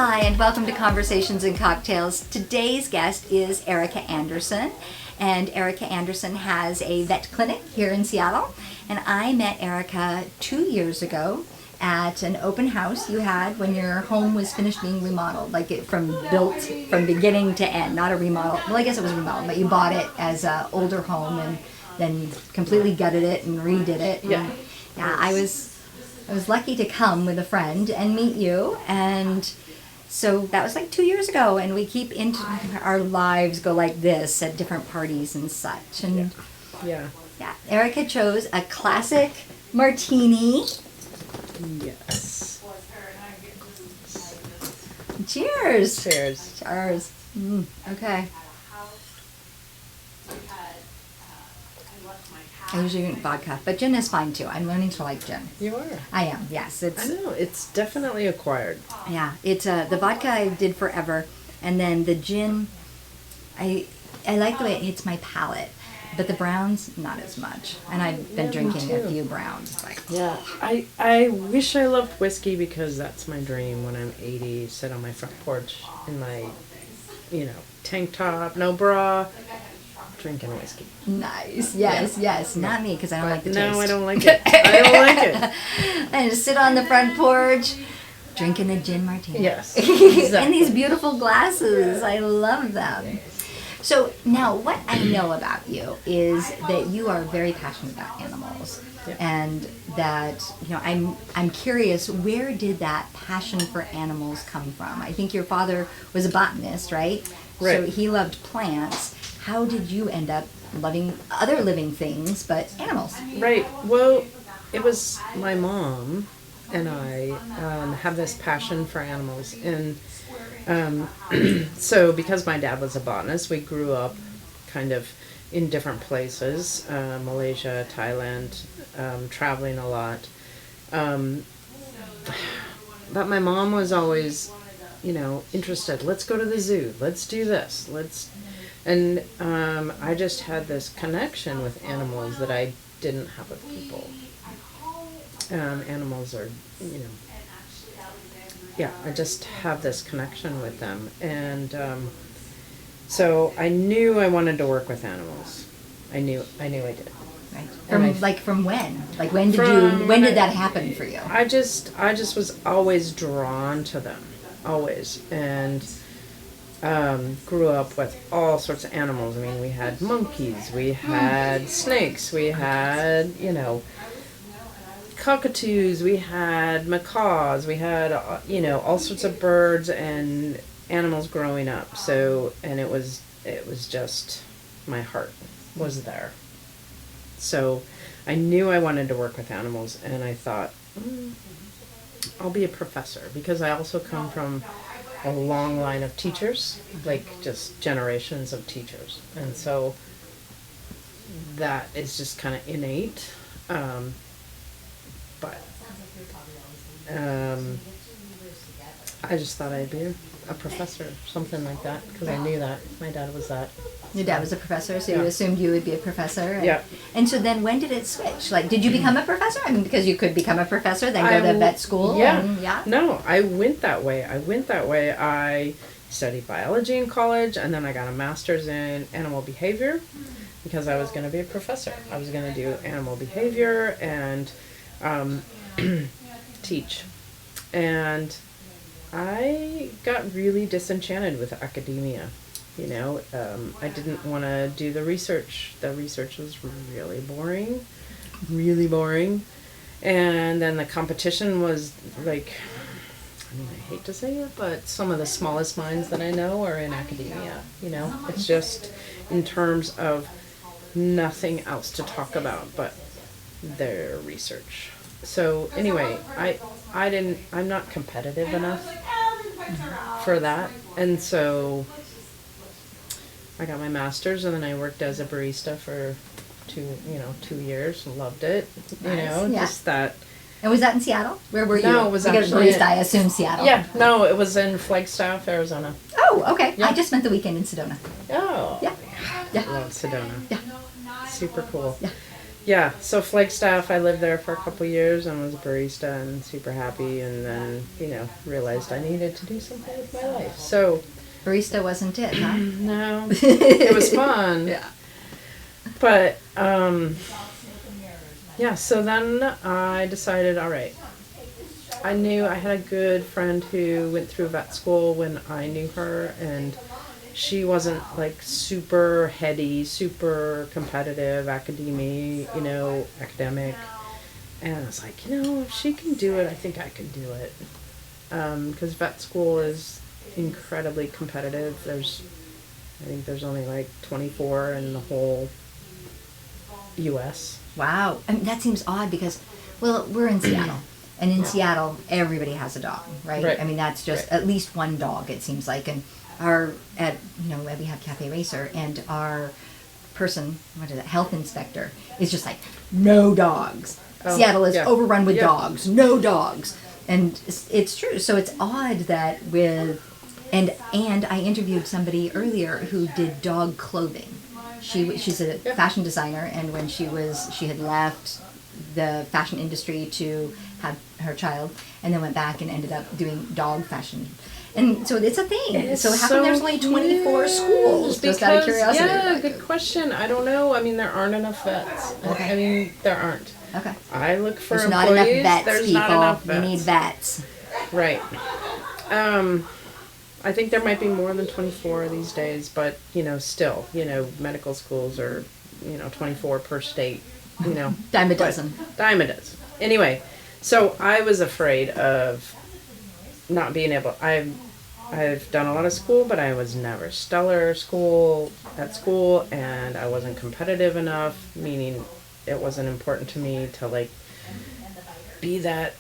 Hi, and welcome to Conversations and Cocktails. Today's guest is Erica Anderson, and Erica Anderson has a vet clinic here in Seattle. And I met Erica 2 years ago at an open house you had when your home was finished being remodeled, like it built from beginning to end, not a remodel. Well, I guess it was remodeled, but you bought it as an older home and then completely gutted it and redid it. Yeah. And, yeah, I was lucky to come with a friend and meet you, and so that was like 2 years ago, and we keep into our lives go like this at different parties and such. And Yeah. Erica chose a classic martini. Yes. Cheers. Cheers. Cheers. Okay. I usually drink vodka, but gin is fine too. I'm learning to like gin. You are. I am, yes. I know. It's definitely acquired. Yeah, it's the vodka I did forever, and then the gin, I like the way it hits my palate, but the browns not as much. And I've been drinking a few browns. Yeah, I wish I loved whiskey because that's my dream when I'm 80, sit on my front porch in my, tank top, no bra, drinking whiskey. Nice. Yes. Not me, because I don't like the taste. No, I don't like it. I don't like it. And just sit on the front porch, drinking a gin martini. Yes. In these beautiful glasses. I love them. So now what I know about you is that you are very passionate about animals. Yeah. And that, I'm curious, where did that passion for animals come from? I think your father was a botanist, right? Right. So he loved plants. How did you end up loving other living things but animals? Right. Well, it was my mom and I have this passion for animals. And so because my dad was a botanist, we grew up kind of in different places, Malaysia, Thailand, traveling a lot. But my mom was always, interested. Let's go to the zoo. Let's do this. And I just had this connection with animals that I didn't have with people. Animals are, I just have this connection with them. And so I knew I wanted to work with animals. I knew I did. Right. From when? Like when did that happen for you? I just was always drawn to them. Always. And grew up with all sorts of animals. I mean, we had monkeys, we had snakes, we had, cockatoos, we had macaws, we had, all sorts of birds and animals growing up. So, and it was just, my heart was there. So I knew I wanted to work with animals, and I thought, I'll be a professor, because I also come from a long line of teachers, like just generations of teachers. And so that is just kind of innate. But I just thought I'd be a professor, something like that, because I knew that my dad was that. Your dad was a professor, so you assumed you would be a professor. Yeah. And so then when did it switch? Like, did you become a professor? I mean, because you could become a professor, then go to vet school. Yeah. No, I went that way. I studied biology in college, and then I got a master's in animal behavior because I was going to be a professor. I was going to do animal behavior and teach. And I got really disenchanted with academia. I didn't want to do the research. The research was really boring. And then the competition was like, I hate to say it, but some of the smallest minds that I know are in academia. It's just in terms of nothing else to talk about but their research. So anyway, I'm not competitive enough for that. And so I got my master's, and then I worked as a barista for 2 years and loved it. Just that. And was that in Seattle? Where were you? No, it was actually barista, I assume Seattle. Yeah, no, it was in Flagstaff, Arizona. Oh, okay. Yeah. I just spent the weekend in Sedona. Oh. Yeah. Love Sedona. Yeah. Super cool. Yeah. yeah, so Flagstaff, I lived there for a couple years and was a barista and super happy, and then, realized I needed to do something with my life. So, Barista wasn't it, huh? no, it was fun. Yeah. But, yeah, so then I decided, all right, I knew I had a good friend who went through vet school when I knew her, and she wasn't like super heady, super competitive, academic. And I was like, if she can do it, I think I can do it. Because vet school is incredibly competitive. I think there's only like 24 in the whole U.S. Wow. I mean, that seems odd because, well, we're in Seattle. And in Seattle, everybody has a dog, right? Right. I mean, that's just at least one dog, it seems like. And we have Cafe Racer, and our person, health inspector, is just like, no dogs. Oh, Seattle is yeah. overrun with Yeah. dogs, no dogs. And it's true. So it's odd that and I interviewed somebody earlier who did dog clothing. She's a fashion designer, and when she had left the fashion industry to have her child, and then went back and ended up doing dog fashion. And so it's a thing. It's so how come there's only 24 schools? Just out of curiosity. Yeah, good question. I don't know. I mean, there aren't enough vets. Okay. I mean, there aren't. Okay. I look for There's employees. not enough vets, There's people. not enough vets. We need vets. Right. I think there might be more than 24 these days, but, still, medical schools are, 24 per state, Dime a dozen. Dime a dozen. Anyway, so I was afraid of not being able, I've done a lot of school, but I was never stellar at school, and I wasn't competitive enough, meaning it wasn't important to me to, be that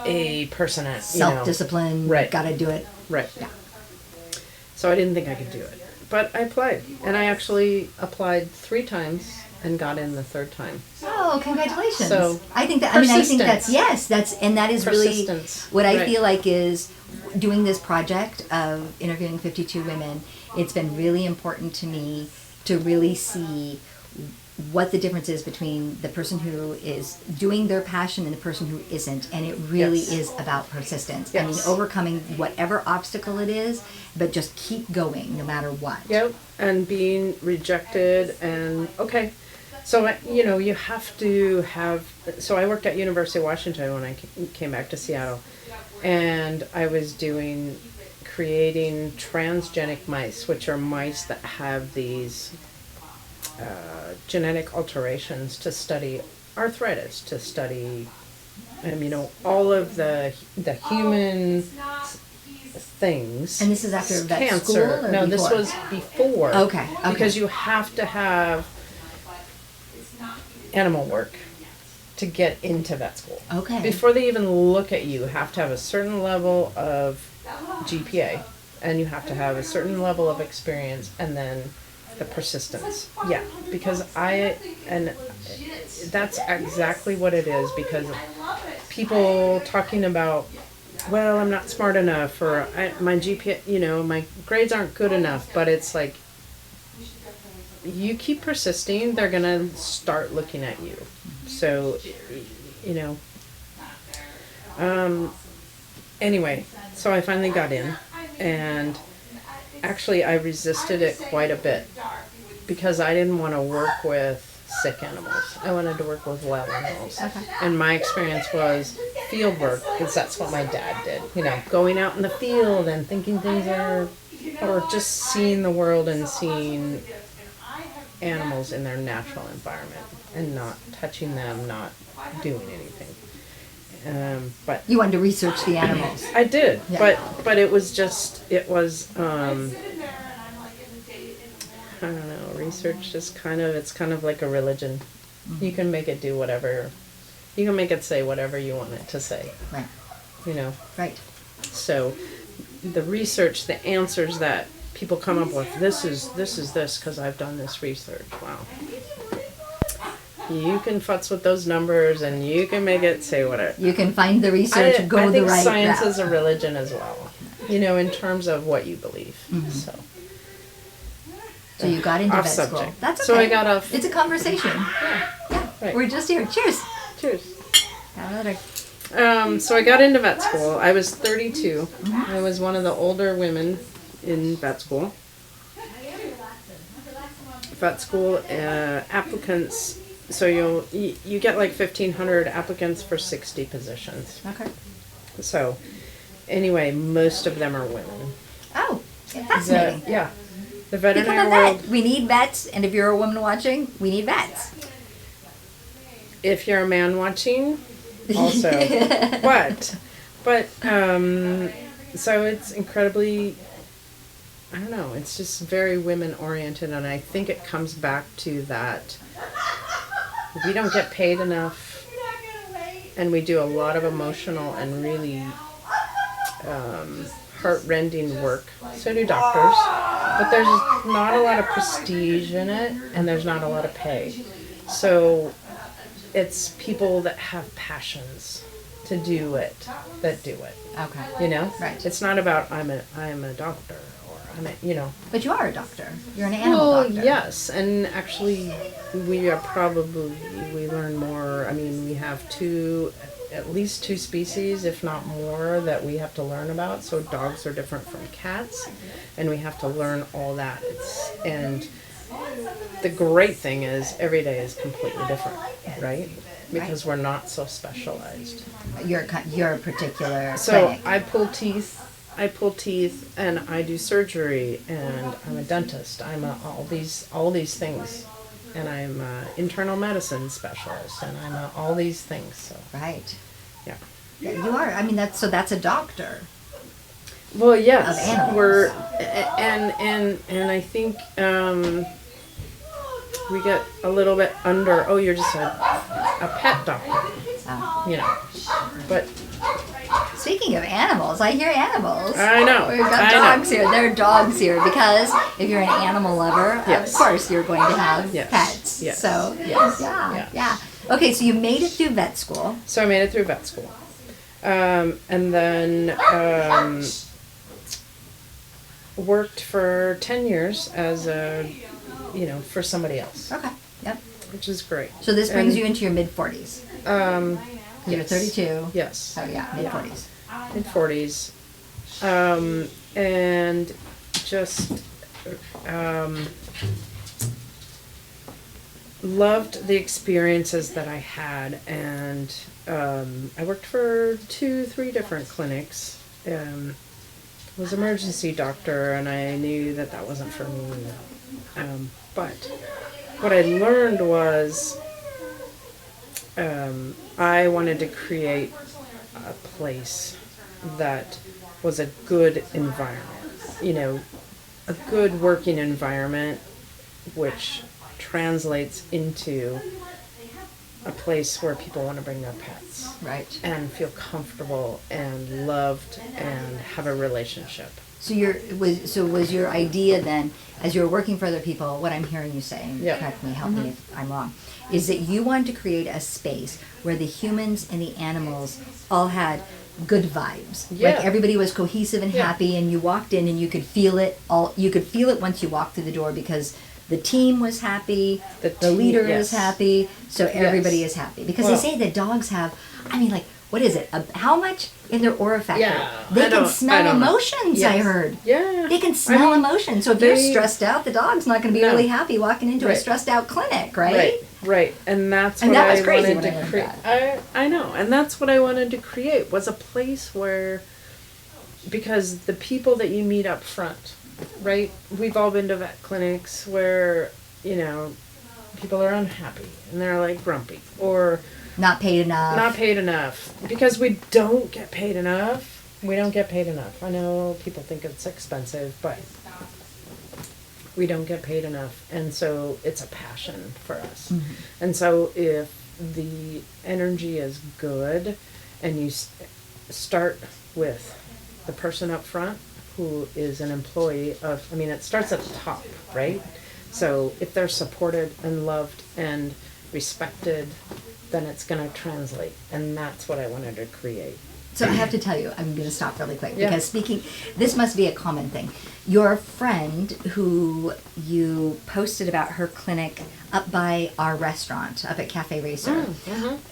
a person at, Self-discipline. Right. Gotta do it. Right. Yeah. So I didn't think I could do it. But I applied. And I actually applied 3 times and got in the 3rd time. Oh, congratulations. So, I think that that is really Persistence. what I Right. feel like is doing this project of interviewing 52 women. It's been really important to me to really see what the difference is between the person who is doing their passion and the person who isn't. And it really Yes. is about persistence. Yes. I mean, overcoming whatever obstacle it is, but just keep going no matter what. Yep. And being rejected and, okay. So, you have to have, so I worked at University of Washington when I came back to Seattle. And I was creating transgenic mice, which are mice that have these genetic alterations to study arthritis, to study, all of the human things. And this is after vet cancer. school or No, before? this was before. Okay. Because you have to have animal work to get into vet school. Okay. Before they even look at you have to have a certain level of GPA, and you have to have a certain level of experience, and then the persistence. Yeah, because that's exactly what it is, because people talking about, well, I'm not smart enough, or my GPA, my grades aren't good enough, but it's like, you keep persisting, they're gonna start looking at you. So, anyway, so I finally got in, and actually I resisted it quite a bit because I didn't want to work with sick animals. I wanted to work with well animals. Okay. And my experience was field work, because that's what my dad did. Going out in the field and thinking things or just seeing the world and seeing animals in their natural environment and not touching them, not doing anything. But You wanted to research the animals. I did, Yeah. but it was I don't know, research is it's kind of like a religion. Mm-hmm. You can make it do whatever, you can make it say whatever you want it to say, Right. Right. So the research, the answers that people come up with, this is this because I've done this research. Wow. You can futz with those numbers and you can make it say whatever. You can find the research, I the think right science route. is a religion as well, in terms of what you believe. Mm-hmm. So you got into off vet school. subject. That's okay. So I got off. It's a conversation. Yeah. Yeah. Right. We're just here. Cheers. Cheers. Got another. So I got into vet school. I was 32. I was one of the older women in vet school. Vet school applicants. So you get like 1,500 applicants for 60 positions. Okay. So anyway, most of them are women. Oh, fascinating. Yeah. The Become veterinary a world. vet. We need vets, and if you're a woman watching, we need vets. If you're a man watching, also. but so it's incredibly, I don't know, it's just very women oriented, and I think it comes back to that we don't get paid enough, and we do a lot of emotional and really heart-rending work. So do doctors, but there's not a lot of prestige in it, and there's not a lot of pay. So it's people that have passions to do it that do it. Okay. You know? Right. It's not about I'm a doctor or I'm a, you know. But you are a doctor. You're an animal doctor. Yes, and actually we learn more. I mean, we have at least two species, if not more, that we have to learn about. So dogs are different from cats, and we have to learn all that. And the great thing is every day is completely different, right? Because we're not so specialized. Your particular So clinic. I pull teeth, and I do surgery, and I'm a dentist. I'm all these things, and I'm an internal medicine specialist, and I'm all these things. So Right. yeah. Yeah, you are. I mean, that's a doctor. Well, yes, Of animals. we're and I think we get a little bit under. Oh, you're just a pet doctor, you know. But Speaking of animals, I hear animals. I know. We've got I know. dogs here. There are dogs here because if you're an animal lover, Yes. of course you're going to have Yes. pets. Yes. So Yes. yeah, Yes. yeah. Okay, so you made it through vet school. So I made it through vet school, and then worked for 10 years as for somebody else, Okay. Yep. which is great. So this brings And, you into your mid 40s. You're yes. 32. Yes. So yeah, mid 40s. Mid-40s, and just loved the experiences that I had, and I worked for 2-3 different clinics. Was emergency doctor, and I knew that wasn't for me. But what I learned was I wanted to create a place that was a good environment, a good working environment, which translates into a place where people want to bring their pets. Right. And feel comfortable and loved and have a relationship. So was your idea then, as you were working for other people, what I'm hearing you say, and Yeah. correct me, help me if I'm wrong, is that you wanted to create a space where the humans and the animals all had good vibes. Yeah. Like everybody was cohesive and Yeah. happy, and you walked in and you could feel it You could feel it once you walked through the door because the team was happy, the leader is yes. happy, so everybody Yes. is happy. Because Well- they say that dogs have, what is it? How much in their olfactory? Yeah, They I can don't smell know. emotions, I Yes. heard. Yeah. They can smell emotions. So if you're they- stressed out, the dog's not going to be No. really happy walking into a Right. stressed out clinic, right? Right. And that's And what that was I crazy wanted when I to learned create. I know, and that's what I wanted to create, was a place where, because the people that you meet up front, right? We've all been to vet clinics where, people are unhappy and they're like grumpy or Not paid enough. not paid enough, because we don't get paid enough. We don't get paid enough. I know people think it's expensive, but we don't get paid enough, and so it's a passion for us. Mm-hmm. And so if the energy is good, and you start with the person up front who is an employee of, it starts at the top, right? So if they're supported and loved and respected, then it's going to translate, and that's what I wanted to create. So I have to tell you, I'm going to stop really quick Yeah. because this must be a common thing. Your friend who you posted about her clinic up by our restaurant, up at Cafe Racer,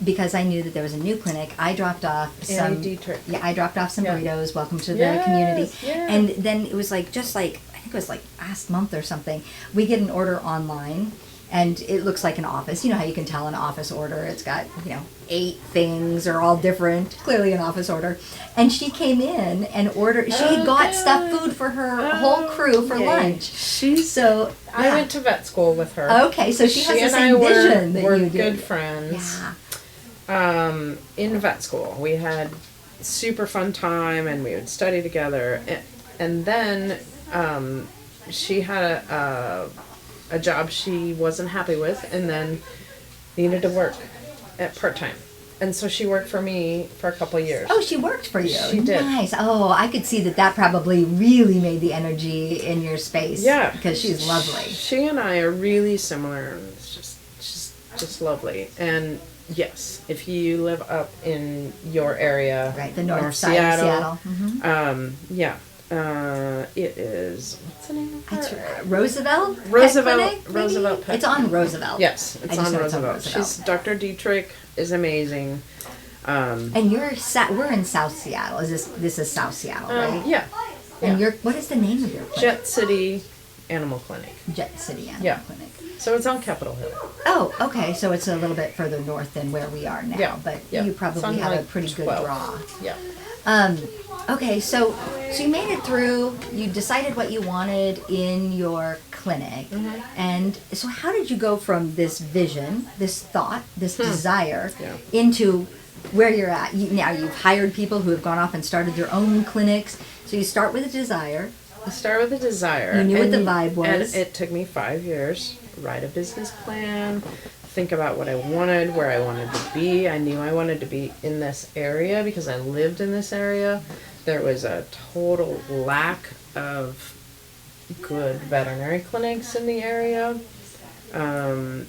because I knew that there was a new clinic, I dropped off some. Dietrich. Yeah, I dropped off some Yeah. burritos. Welcome to the Yes, community. yeah. And then it was like I think it was like last month or something. We get an order online. And it looks like an office. You know how you can tell an office order. It's got, 8 things are all different. Clearly an office order. And she came in and ordered. She got stuffed food for her whole crew for Yay. lunch. So I went to vet school with her. Okay, so she has the and same I vision that were you did. good friends. Yeah. In vet school, we had super fun time, and we would study together. And then she had a job she wasn't happy with, and then needed to work at part-time. And so she worked for me for a couple of years. Oh, she worked for you. She did. Nice. Oh, I could see that probably really made the energy in your space. Yeah. Because she's lovely. She and I are really similar, and it's just lovely. And yes, if you live up in your area, Right, the north side of Seattle. Yeah. It is, what's the name of It's her? Roosevelt? Pet Roosevelt- Clinic, maybe? Roosevelt Pet It's on Roosevelt. Yes, I it's just on know it's on Roosevelt. Roosevelt. She's Dr. Dietrich is amazing. And we're in South Seattle. This is South Seattle, right? Yeah. And yeah. what is the name of your clinic? Jet City Animal Clinic. Jet City Animal Yeah. Clinic. So it's on Capitol Hill. Oh, okay. So it's a little bit further north than where we are now, Yeah, but yeah. you It's probably on, have a like, pretty 12. good draw. Yeah. Okay, so you made it through. You decided what you wanted in your clinic, and so how did you go from this vision, this thought, this desire, Yeah. into where you're at? Now you've hired people who have gone off and started their own clinics. So you start with a desire. I started with a desire. You knew what the and- vibe was. And it took me 5 years, write a business plan, think about what I wanted, where I wanted to be. I knew I wanted to be in this area because I lived in this area. There was a total lack of good veterinary clinics in the area. And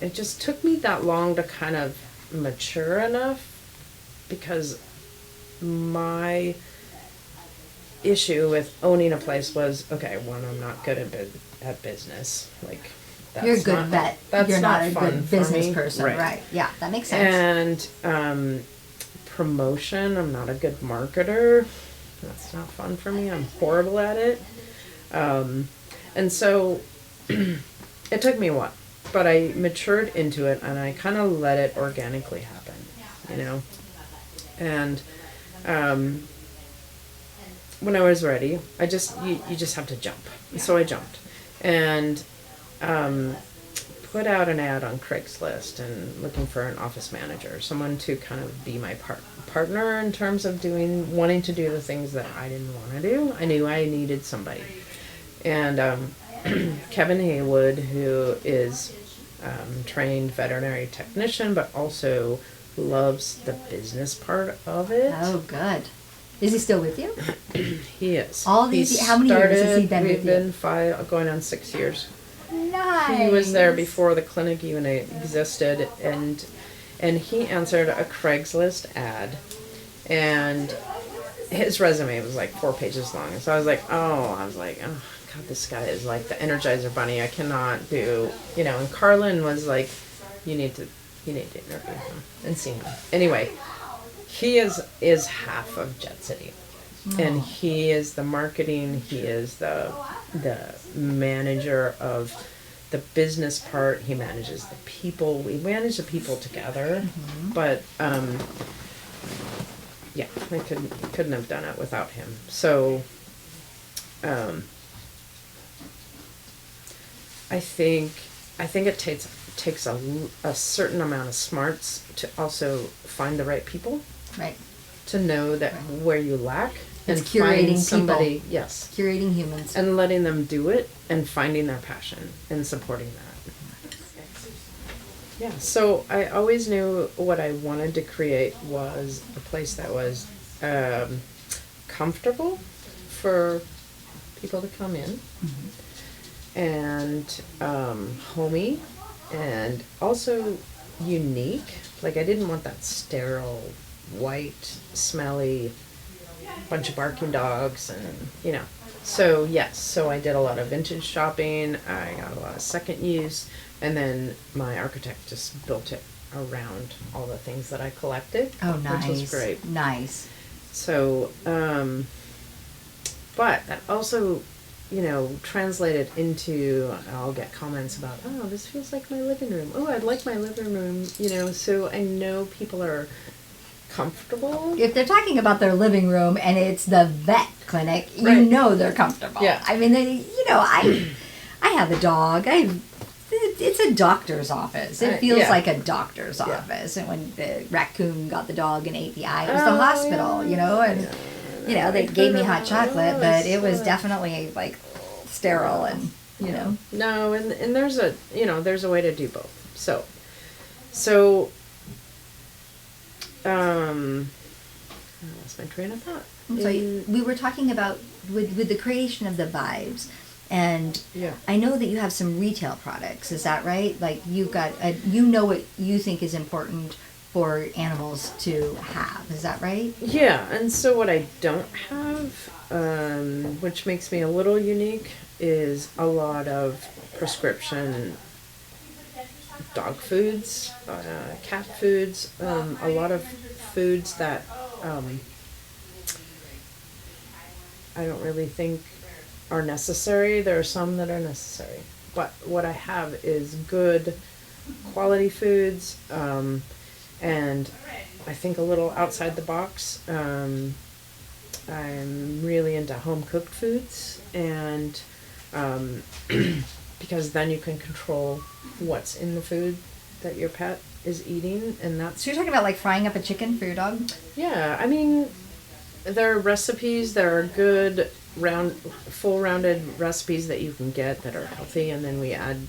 it just took me that long to kind of mature enough, because my issue with owning a place was, okay, one, I'm not good at business. Like, that's You're a good not, vet. That's You're not a fun good for business me. person, right? Yeah, that makes sense. And promotion, I'm not a good marketer. That's not fun for me. I'm horrible at it. And so it took me a while, but I matured into it, and I kind of let it organically happen, And when I was ready, you just have to jump. So I jumped, and put out an ad on Craigslist and looking for an office manager, someone to kind of be my partner in terms of wanting to do the things that I didn't want to do. I knew I needed somebody. And Kevin Haywood, who is trained veterinary technician, but also loves the business part of it. Oh, good. Is he still with you? He is. All these, how many years has he been with you? We've been 5, going on 6 years. Nice. He was there before the clinic even existed, and he answered a Craigslist ad, and his resume was like 4 pages long. And so I was like, oh God, this guy is like the Energizer Bunny. I cannot do, And Carlin was like, you need to interview him and see him. Anyway, he is half of Jet City. And he is the marketing, he is the manager of the business part, he manages the people, we manage the people together, but yeah, I couldn't have done it without him. So I think it takes a certain amount of smarts to also find the right people. Right. To know that where you lack, It's and curating find somebody, people. yes, Curating humans. and letting them do it, and finding their passion and supporting that. Yeah, so I always knew what I wanted to create was a place that was comfortable for people to come in, and homey, and also unique. Like, I didn't want that sterile white, smelly, bunch of barking dogs, and So yes, so I did a lot of vintage shopping. I got a lot of second use, and then my architect just built it around all the things that I collected. Oh, nice. Which was great. Nice. So, but that also, translated into, I'll get comments about, oh, this feels like my living room. Oh, I'd like my living room, so I know people are comfortable. If they're talking about their living room and it's the vet clinic, Right. they're comfortable. Yeah. I mean, I have a dog. It's a doctor's office. It feels yeah. like a doctor's Yeah. office. And when the raccoon got the dog and ate the eye, it was the Oh, hospital, and they gave me hot chocolate, but it was Yes. definitely like sterile and No, and there's a there's a way to do both. So I lost my train of thought. So we were talking about with the creation of the vibes, and Yeah. I know that you have some retail products. Is that right? Like you've got what you think is important for animals to have. Is that right? Yeah, and so what I don't have, which makes me a little unique, is a lot of prescription dog foods, cat foods, a lot of foods that I don't really think are necessary. There are some that are necessary. But what I have is good quality foods, and I think a little outside the box. I'm really into home cooked foods, and because then you can control what's in the food that your pet is eating, and that's... So you're talking about like frying up a chicken for your dog? Yeah, I mean, there are recipes, there are good full rounded recipes that you can get that are healthy, and then we add,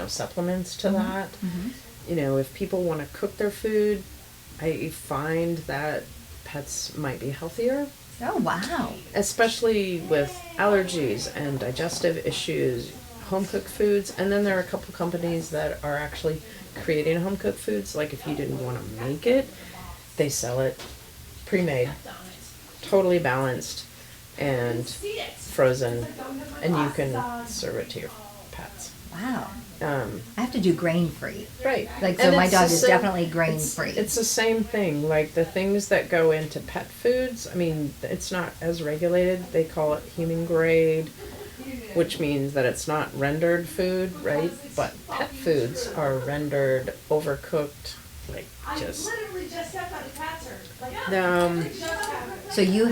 supplements to that. Mm-hmm. If people want to cook their food, I find that pets might be healthier. Oh, wow. Especially with allergies and digestive issues, home cooked foods. And then there are a couple companies that are actually creating home cooked foods. Like if you didn't want to make it, they sell it pre-made, totally balanced and frozen, and you can serve it to your pets. Wow. I have to do grain-free. Right. Like, so And my it's dog the is same- definitely grain-free. It's the same thing. Like the things that go into pet foods, I mean, it's not as regulated. They call it human grade, which means that it's not rendered food, right? But pet foods are rendered, overcooked, like just... So you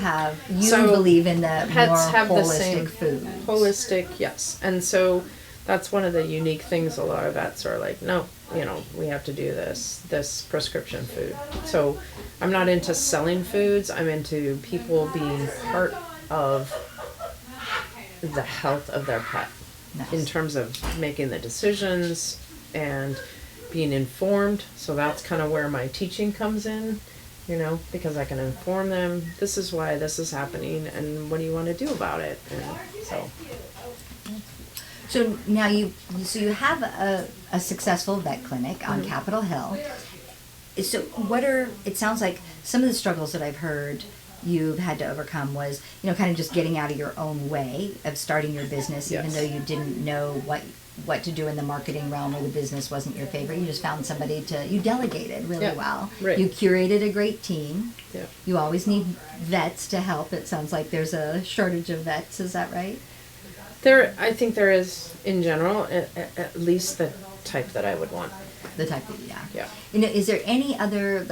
So believe in the pets more have the holistic same food. Holistic, yes. And so that's one of the unique things. A lot of vets are like, no, we have to do this prescription food. So I'm not into selling foods. I'm into people being part of the health of their pet. Nice. In terms of making the decisions and being informed. So that's kind of where my teaching comes in, because I can inform them, this is why this is happening and what do you want to do about it? And So now you have a successful vet clinic on Capitol Hill. So it sounds like some of the struggles that I've heard you've had to overcome was, kind of just getting out of your own way of starting your business, even Yes. though you didn't know what to do in the marketing realm, or the business wasn't your favorite. You just found somebody you delegated really Yeah, well. right. You curated a great team. Yeah. You always need vets to help. It sounds like there's a shortage of vets. Is that right? I think there is, in general, at least the type that I would want. The type that, yeah. Yeah. Is there any other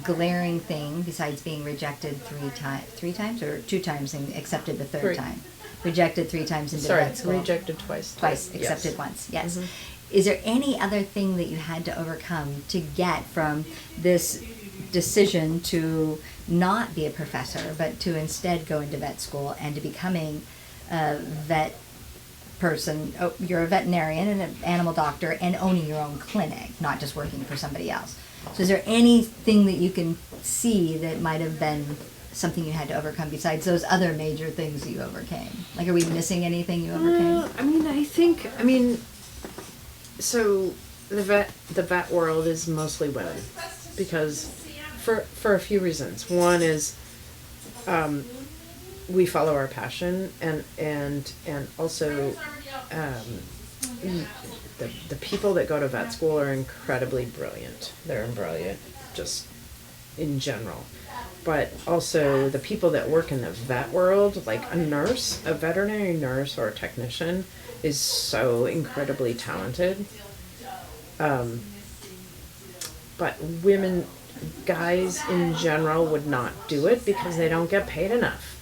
glaring thing besides being rejected three times or 2 times and accepted the third 3. time? Rejected 3 times into Sorry, vet school. rejected twice. Twice, Yes. accepted once. Yes. Mhm. Is there any other thing that you had to overcome to get from this decision to not be a professor, but to instead go into vet school and to becoming a vet person? Oh, you're a veterinarian and an animal doctor and owning your own clinic, not just working for somebody else. So is there anything that you can see that might have been something you had to overcome besides those other major things you overcame? Like, are we missing anything you overcame? So the vet world is mostly women, because for a few reasons. One is, we follow our passion, and also, the people that go to vet school are incredibly brilliant. They're brilliant, just in general. But also the people that work in the vet world, like a veterinary nurse or a technician, is so incredibly talented. But guys in general would not do it because they don't get paid enough.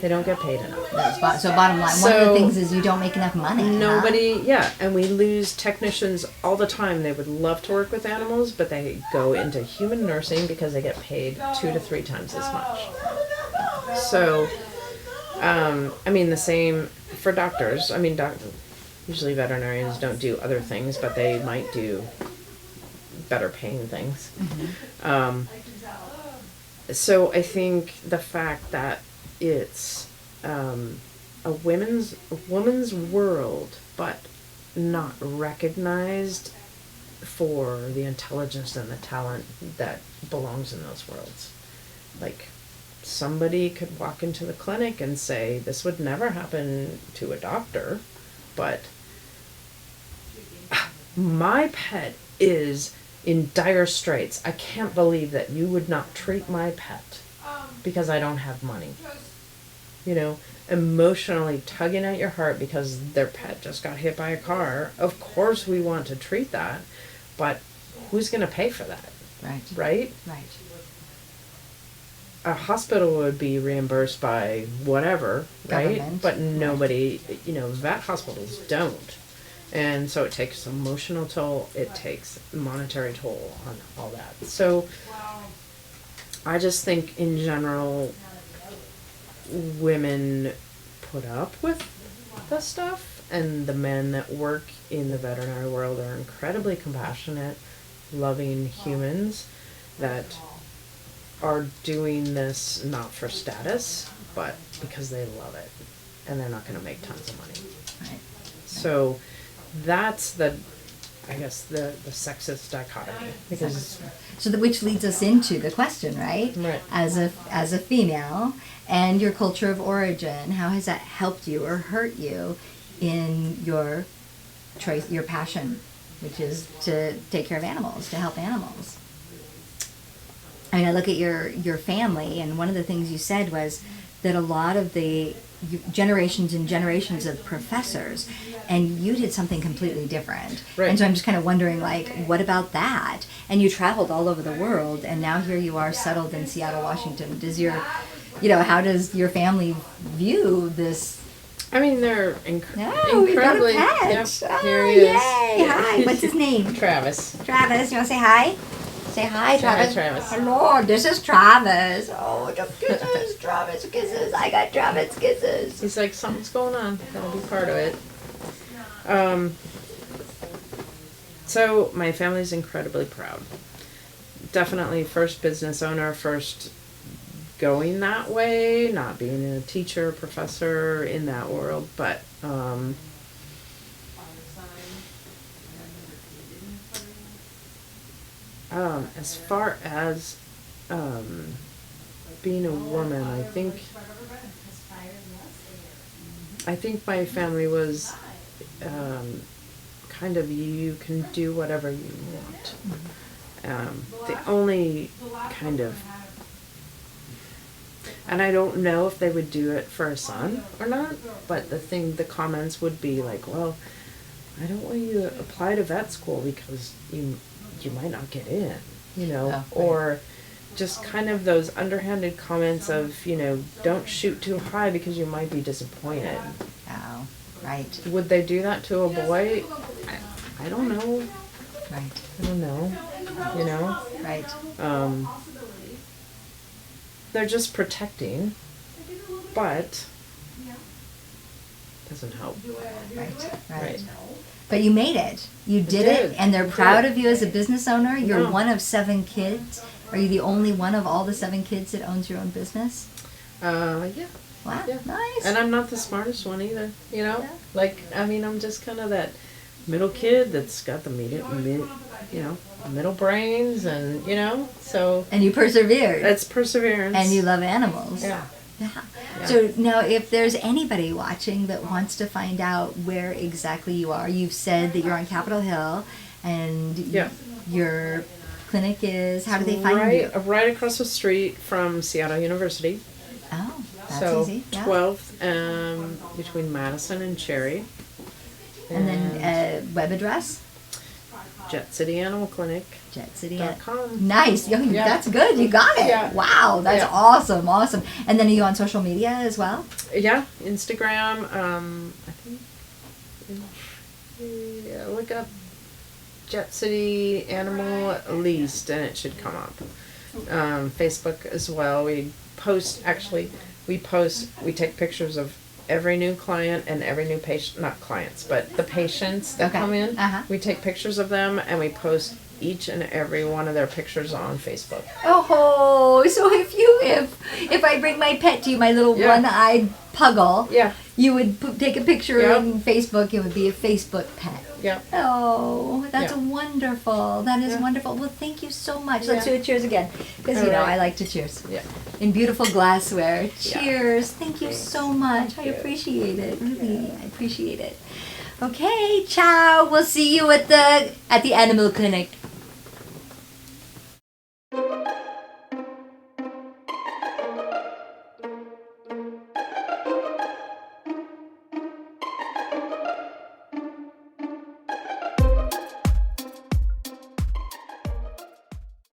They don't get paid enough. So bottom line, one of the things is you don't make enough money. Nobody, yeah, and we lose technicians all the time. They would love to work with animals, but they go into human nursing because they get paid 2 to 3 times as much. So, the same for doctors. Usually veterinarians don't do other things, but they might do better paying things. Mm-hmm. So I think the fact that it's a woman's world, but not recognized for the intelligence and the talent that belongs in those worlds. Like, somebody could walk into the clinic and say, this would never happen to a doctor, but my pet is in dire straits. I can't believe that you would not treat my pet because I don't have money. Emotionally tugging at your heart because their pet just got hit by a car. Of course we want to treat that, but who's going to pay for that? Right? A hospital would be reimbursed by whatever, right? Government. But nobody, vet hospitals don't. And so it takes emotional toll, it takes monetary toll on all that. So I just think in general, women put up with the stuff, and the men that work in the veterinary world are incredibly compassionate, loving humans that are doing this not for status, but because they love it, and they're not going to make tons of money. Right. So that's the sexist dichotomy, because which leads us into the question, right? Right. As a female, and your culture of origin, how has that helped you or hurt you in your choice, your passion, which is to take care of animals, to help animals? I look at your family, and one of the things you said was that a lot of the generations and generations of professors, and you did something completely different. Right. And so I'm just kind of wondering, what about that? And you traveled all over the world, and now here you are settled in Seattle, Washington. How does your family view this? They're incredibly... we got a pet. Yep, here he is. Yay! Hi, what's his name? Travis. Travis, you want to say hi? Say hi, Travis. Hi, Travis. Hello, this is Travis. Oh, the kisses, Travis kisses. I got Travis kisses. He's like, something's going on. Gotta be part of it. So my family's incredibly proud. Definitely first business owner, first going that way, not being a teacher, professor in that world, but as far as being a woman, I think my family was kind of, you can do whatever you want. The only kind of, and I don't know if they would do it for a son or not, but the comments would be like, well, I don't want you to apply to vet school because you might not get in, or just kind of those underhanded comments of, don't shoot too high because you might be disappointed. Oh, right. Would they do that to a boy? I don't know. Right. I don't know. Right. They're just protecting, but doesn't help. Right. But you made it. You did it, and they're proud of you as a business owner. You're one of 7 kids. Are you the only one of all the 7 kids that owns your own business? Yeah. Wow, yeah. nice. And I'm not the smartest one either, Yeah. I'm just kind of that middle kid that's got the middle brains, and so And you persevered. that's perseverance. And you love animals. Yeah. Yeah. Yeah. So now, if there's anybody watching that wants to find out where exactly you are, you've said that you're on Capitol Hill, and Yeah. your clinic is. How do they find you? Right across the street from Seattle University. Oh, that's So easy. Yeah. 12th between Madison and Cherry. And then web address. Jet City Animal Clinic. JetCity.com. Nice. Yeah. Yeah. That's good. You got it. Yeah. Wow. That's Yeah. awesome. Awesome. And then are you on social media as well? Yeah, Instagram. I think. Yeah, look up Jet City Animal Leased, and it should come up. Facebook as well. We take pictures of every new client and every new patient, not clients, but the patients that come in. Uh-huh. We take pictures of them, and we post each and every one of their pictures on Facebook. Oh, so if I bring my pet to you, my little Yeah. one-eyed puggle, Yeah, you would take a picture Yep. on Facebook. It would be a Facebook pet. yeah. Oh, that's Yeah. wonderful. That is Yeah. wonderful. Well, thank you so much. Let's Yeah. do a cheers again, because All right. I like to cheers Yeah. in beautiful glassware. Yeah. Cheers. Thank you Thanks. so much. I you. appreciate it. Really, I appreciate it. Okay, ciao. We'll see you at the animal clinic.